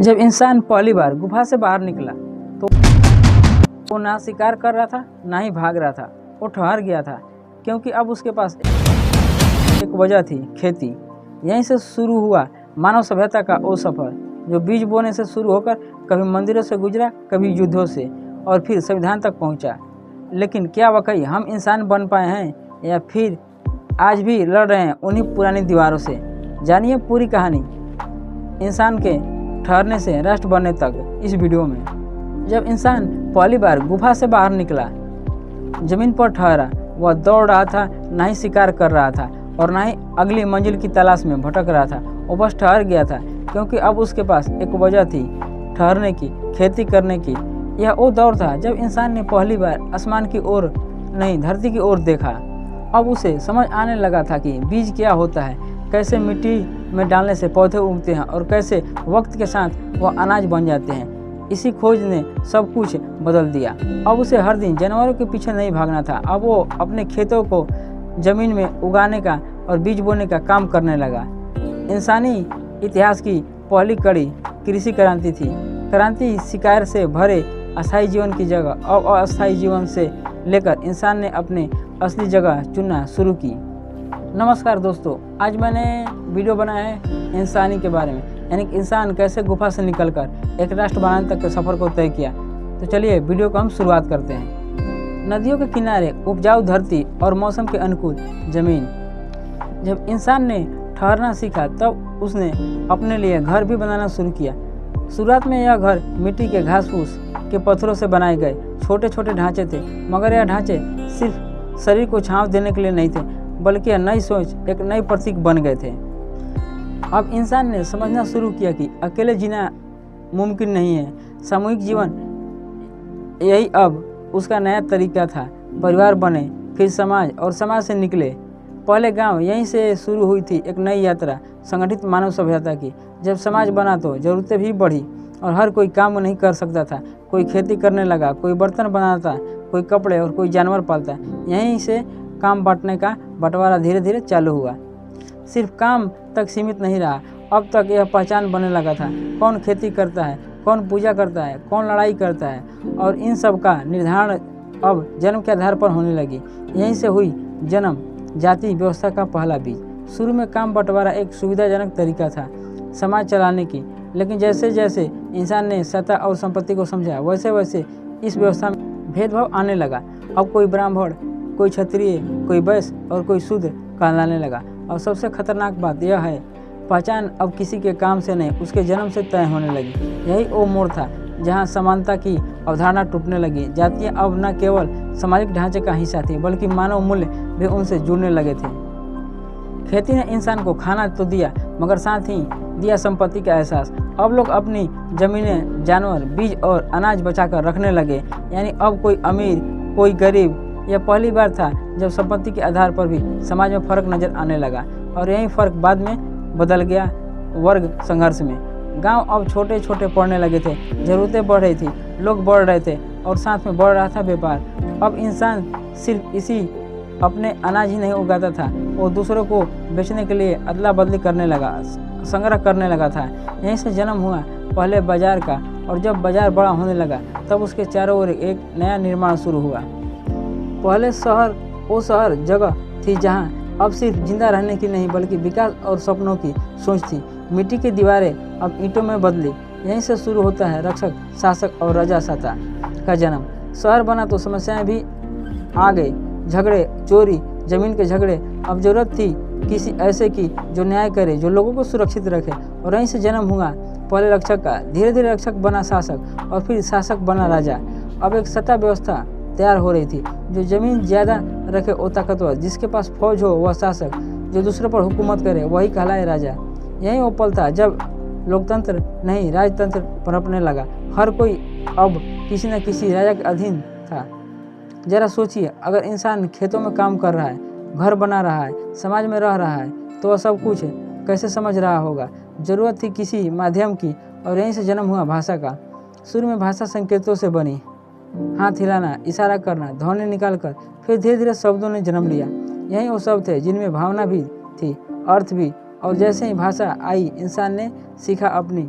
जब इंसान पहली बार गुफा से बाहर निकला तो वो ना शिकार कर रहा था ना ही भाग रहा था। वो ठहर गया था क्योंकि अब उसके पास एक वजह थी, खेती। यहीं से शुरू हुआ मानव सभ्यता का वो सफ़र जो बीज बोने से शुरू होकर कभी मंदिरों से गुजरा, कभी युद्धों से और फिर संविधान तक पहुंचा। लेकिन क्या वाकई हम इंसान बन पाए हैं या फिर आज भी लड़ रहे हैं उन्हीं पुरानी दीवारों से? जानिए पूरी कहानी इंसान के ठहरने से राष्ट्र बनने तक इस वीडियो में। जब इंसान पहली बार गुफा से बाहर निकला, जमीन पर ठहरा, वह दौड़ रहा था, ना ही शिकार कर रहा था और ना ही अगली मंजिल की तलाश में भटक रहा था। वो बस ठहर गया था क्योंकि अब उसके पास एक वजह थी ठहरने की, खेती करने की। यह वो दौर था जब इंसान ने पहली बार आसमान की ओर नहीं धरती की ओर देखा। अब उसे समझ आने लगा था कि बीज क्या होता है, कैसे मिट्टी में डालने से पौधे उगते हैं और कैसे वक्त के साथ वह अनाज बन जाते हैं। इसी खोज ने सब कुछ बदल दिया। अब उसे हर दिन जानवरों के पीछे नहीं भागना था। अब वो अपने खेतों को जमीन में उगाने का और बीज बोने का काम करने लगा। इंसानी इतिहास की पहली कड़ी कृषि क्रांति थी। क्रांति शिकार से भरे अस्थायी जीवन की जगह अब अस्थायी जीवन से लेकर इंसान ने अपने असली जगह चुनना शुरू की। नमस्कार दोस्तों, आज मैंने वीडियो बनाया है इंसानी के बारे में, यानी कि इंसान कैसे गुफा से निकलकर एक राष्ट्र बनाने तक के सफ़र को तय किया। तो चलिए वीडियो को हम शुरुआत करते हैं। नदियों के किनारे उपजाऊ धरती और मौसम के अनुकूल ज़मीन। जब इंसान ने ठहरना सीखा तब उसने अपने लिए घर भी बनाना शुरू किया। शुरुआत में यह घर मिट्टी के घास फूस के पत्थरों से बनाए गए छोटे छोटे ढांचे थे, मगर यह ढांचे सिर्फ शरीर को छांव देने के लिए नहीं थे, बल्कि यह नई सोच, एक नई प्रतीक बन गए थे। अब इंसान ने समझना शुरू किया कि अकेले जीना मुमकिन नहीं है, सामूहिक जीवन यही अब उसका नया तरीका था। परिवार बने, फिर समाज और समाज से निकले। पहले गांव, यहीं से शुरू हुई थी एक नई यात्रा संगठित मानव सभ्यता की। जब समाज बना तो ज़रूरतें भी बढ़ी और हर कोई काम नहीं कर सकता था। कोई खेती करने लगा, कोई बर्तन बनाता, कोई कपड़े और कोई जानवर पालता। यहीं से काम बांटने का बंटवारा धीरे धीरे चालू हुआ। सिर्फ काम तक सीमित नहीं रहा, अब तक यह पहचान बनने लगा था। कौन खेती करता है, कौन पूजा करता है, कौन लड़ाई करता है, और इन सब का निर्धारण अब जन्म के आधार पर होने लगी। यहीं से हुई जन्म जाति व्यवस्था का पहला बीज। शुरू में काम बंटवारा एक सुविधाजनक तरीका था समाज चलाने की, लेकिन जैसे जैसे इंसान ने सत्ता और संपत्ति को समझा, वैसे वैसे इस व्यवस्था में भेदभाव आने लगा। अब कोई ब्राह्मण, कोई क्षत्रिय, कोई वैश्य और कोई शूद्र कहलाने लगा। और सबसे खतरनाक बात यह है, पहचान अब किसी के काम से नहीं, उसके जन्म से तय होने लगी। यही वो मोड़ था जहाँ समानता की अवधारणा टूटने लगी। जातियाँ अब न केवल सामाजिक ढांचे का हिस्सा थी, बल्कि मानव मूल्य भी उनसे जुड़ने लगे थे। खेती ने इंसान को खाना तो दिया, मगर साथ ही दिया संपत्ति का एहसास। अब लोग अपनी जमीनें, जानवर, बीज और अनाज बचाकर रखने लगे। यानी अब कोई अमीर, कोई गरीब। यह पहली बार था जब संपत्ति के आधार पर भी समाज में फर्क नजर आने लगा, और यही फर्क बाद में बदल गया वर्ग संघर्ष में। गांव अब छोटे छोटे पड़ने लगे थे, जरूरतें बढ़ रही थी, लोग बढ़ रहे थे और साथ में बढ़ रहा था व्यापार। अब इंसान सिर्फ इसी अपने अनाज ही नहीं उगाता था, वो दूसरों को बेचने के लिए अदला बदली करने लगा, संग्रह करने लगा था। यहीं से जन्म हुआ पहले बाजार का, और जब बाजार बड़ा होने लगा तब उसके चारों ओर एक नया निर्माण शुरू हुआ। पहले शहर वो शहर जगह थी जहाँ अब सिर्फ जिंदा रहने की नहीं, बल्कि विकास और सपनों की सोच थी। मिट्टी की दीवारें अब ईंटों में बदली। यहीं से शुरू होता है रक्षक, शासक और राजासत्ता का जन्म। शहर बना तो समस्याएं भी आ गई, झगड़े, चोरी, जमीन के झगड़े। अब जरूरत थी किसी ऐसे की जो न्याय करे, जो लोगों को सुरक्षित रखे, और यहीं से जन्म हुआ पहले रक्षक का। धीरे धीरे रक्षक बना शासक और फिर शासक बना राजा। अब एक सत्ता व्यवस्था तैयार हो रही थी। जो जमीन ज़्यादा रखे वो ताकतवर, जिसके पास फौज हो वह शासक, जो दूसरों पर हुकूमत करे वही कहलाए राजा। यही वो पल था जब लोकतंत्र नहीं राजतंत्र पनपने लगा। हर कोई अब किसी न किसी राजा के अधीन था। जरा सोचिए, अगर इंसान खेतों में काम कर रहा है, घर बना रहा है, समाज में रह रहा है, तो वह सब कुछ कैसे समझ रहा होगा? ज़रूरत थी किसी माध्यम की, और यहीं से जन्म हुआ भाषा का। शुरू में भाषा संकेतों से बनी, हाथ हिलाना, इशारा करना, ध्वनि निकालकर। फिर धीरे धीरे शब्दों ने जन्म लिया। यही वो शब्द थे जिनमें भावना भी थी, अर्थ भी और जैसे ही भाषा आई इंसान ने सीखा अपनी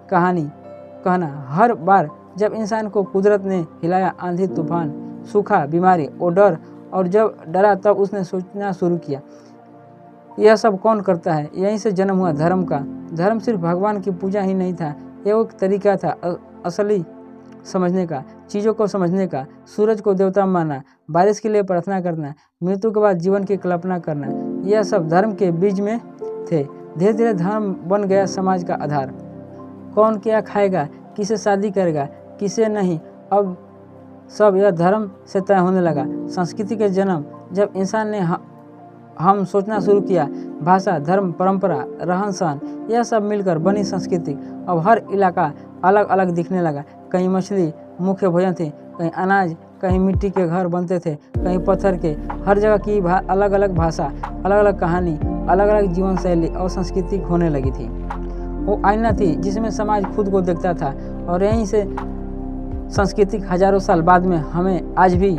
कहानी कहना। हर बार जब इंसान को कुदरत ने हिलाया, आंधी तूफान, सूखा, बीमारी और डर, और जब डरा तब उसने सोचना शुरू किया, यह सब कौन करता है। यहीं से जन्म हुआ धर्म का। धर्म सिर्फ भगवान की पूजा ही नहीं था, यह एक तरीका था असली समझने का, चीज़ों को समझने का। सूरज को देवता मानना, बारिश के लिए प्रार्थना करना, मृत्यु के बाद जीवन की कल्पना करना, यह सब धर्म के बीज में थे। धीरे धीरे धर्म बन गया समाज का आधार। कौन क्या खाएगा, किसे शादी करेगा, किसे नहीं, अब सब यह धर्म से तय होने लगा। संस्कृति के जन्म, जब इंसान ने हम सोचना शुरू किया, भाषा, धर्म, परंपरा, रहन सहन, यह सब मिलकर बनी संस्कृति। अब हर इलाका अलग अलग दिखने लगा। कहीं मछली मुख्य भोजन थे, कहीं अनाज, कहीं मिट्टी के घर बनते थे, कहीं पत्थर के। हर जगह की अलग अलग भाषा, अलग अलग कहानी, अलग अलग जीवन शैली और संस्कृति होने लगी थी। वो आईना थी जिसमें समाज खुद को देखता था, और यहीं से संस्कृति हजारों साल बाद में हमें आज भी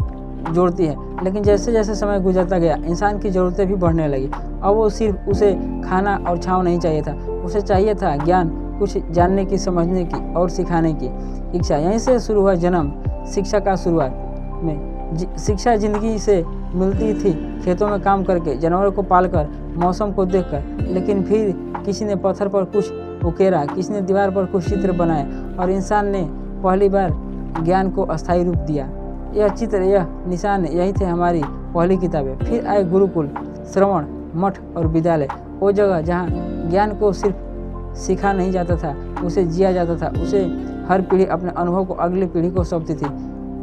जोड़ती है। लेकिन जैसे जैसे समय गुजरता गया, इंसान की ज़रूरतें भी बढ़ने लगी। अब वो सिर्फ उसे खाना और छांव नहीं चाहिए था, उसे चाहिए था ज्ञान, कुछ जानने की, समझने की और सिखाने की इच्छा। यहीं से शुरू हुआ जन्म शिक्षा का। शुरुआत में शिक्षा जिंदगी से मिलती थी, खेतों में काम करके, जानवरों को पालकर, मौसम को देखकर। लेकिन फिर किसी ने पत्थर पर कुछ उकेरा, किसी ने दीवार पर कुछ चित्र बनाए, और इंसान ने पहली बार ज्ञान को अस्थायी रूप दिया। यह चित्र, यह निशान, यही थे हमारी पहली किताबें। फिर आए गुरुकुल, श्रवण, मठ और विद्यालय, वो जगह जहाँ ज्ञान को सिर्फ सीखा नहीं जाता था, उसे जिया जाता था। उसे हर पीढ़ी अपने अनुभव को अगली पीढ़ी को सौंपती थी।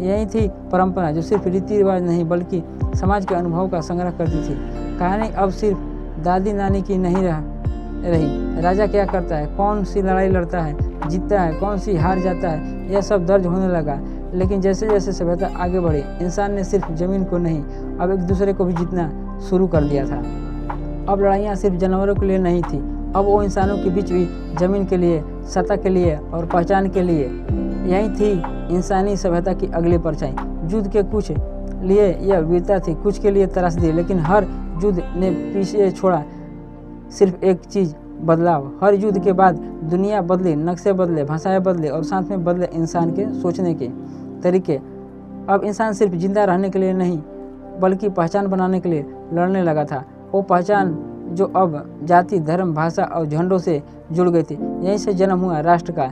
यही थी परंपरा, जो सिर्फ रीति रिवाज नहीं बल्कि समाज के अनुभव का संग्रह करती थी। कहानी अब सिर्फ दादी नानी की नहीं रही। राजा क्या करता है, कौन सी लड़ाई लड़ता है, जीतता है, कौन सी हार जाता है, यह सब दर्ज होने लगा। लेकिन जैसे जैसे सभ्यता आगे बढ़ी, इंसान ने सिर्फ जमीन को नहीं, अब एक दूसरे को भी जीतना शुरू कर दिया था। अब लड़ाइयाँ सिर्फ जानवरों के लिए नहीं थी, अब वो इंसानों के बीच भी जमीन के लिए, सत्ता के लिए और पहचान के लिए। यही थी इंसानी सभ्यता की अगली परछाई। युद्ध के कुछ लिए यह वीरता थी, कुछ के लिए त्रासदी, लेकिन हर युद्ध ने पीछे छोड़ा सिर्फ एक चीज़, बदलाव। हर युद्ध के बाद दुनिया बदली, नक्शे बदले, भाषाएं बदले, और साथ में बदले इंसान के सोचने के तरीके। अब इंसान सिर्फ जिंदा रहने के लिए नहीं बल्कि पहचान बनाने के लिए लड़ने लगा था। वो पहचान जो अब जाति, धर्म, भाषा और झंडों से जुड़ गई थी। यहीं से जन्म हुआ राष्ट्र का,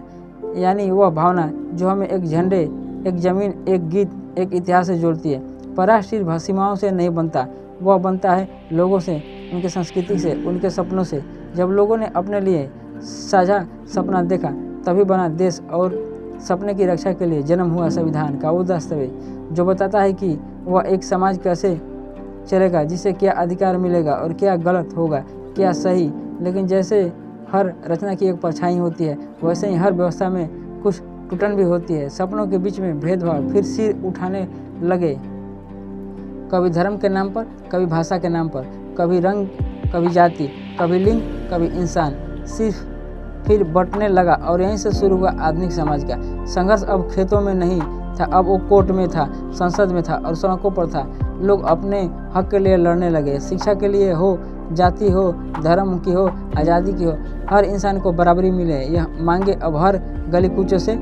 यानी वह भावना जो हमें एक झंडे, एक जमीन, एक गीत, एक इतिहास से जोड़ती है। पर राष्ट्र सिर्फ सीमाओं से नहीं बनता, वह बनता है लोगों से, उनके संस्कृति से, उनके सपनों से। जब लोगों ने अपने लिए साझा सपना देखा, तभी बना देश, और सपने की रक्षा के लिए जन्म हुआ संविधान का वो दस्तावेज जो बताता है कि वह एक समाज कैसे चलेगा, जिसे क्या अधिकार मिलेगा और क्या गलत होगा, क्या सही। लेकिन जैसे हर रचना की एक परछाई होती है, वैसे ही हर व्यवस्था में कुछ टूटन भी होती है। सपनों के बीच में भेदभाव फिर सिर उठाने लगे, कभी धर्म के नाम पर, कभी भाषा के नाम पर, कभी रंग, कभी जाति, कभी लिंग, कभी इंसान। सिर्फ फिर बंटने लगा, और यहीं से शुरू हुआ आधुनिक समाज का संघर्ष। अब खेतों में नहीं था, अब वो कोर्ट में था, संसद में था और सड़कों पर था। लोग अपने हक के लिए लड़ने लगे। शिक्षा के लिए हो, जाति हो, धर्म की हो, आज़ादी की हो, हर इंसान को बराबरी मिले, यह मांगे अब हर गली कूचों से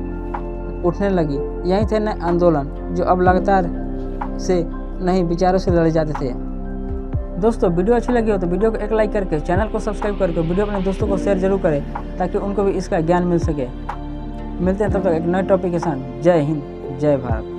उठने लगी। यही थे नए आंदोलन जो अब लगातार से नहीं विचारों से लड़े जाते थे। दोस्तों, वीडियो अच्छी लगी हो तो वीडियो को एक लाइक करके, चैनल को सब्सक्राइब करके वीडियो अपने दोस्तों को शेयर जरूर करें, ताकि उनको भी इसका ज्ञान मिल सके। मिलते हैं तब तक एक नए टॉपिक के साथ। जय हिंद, जय भारत।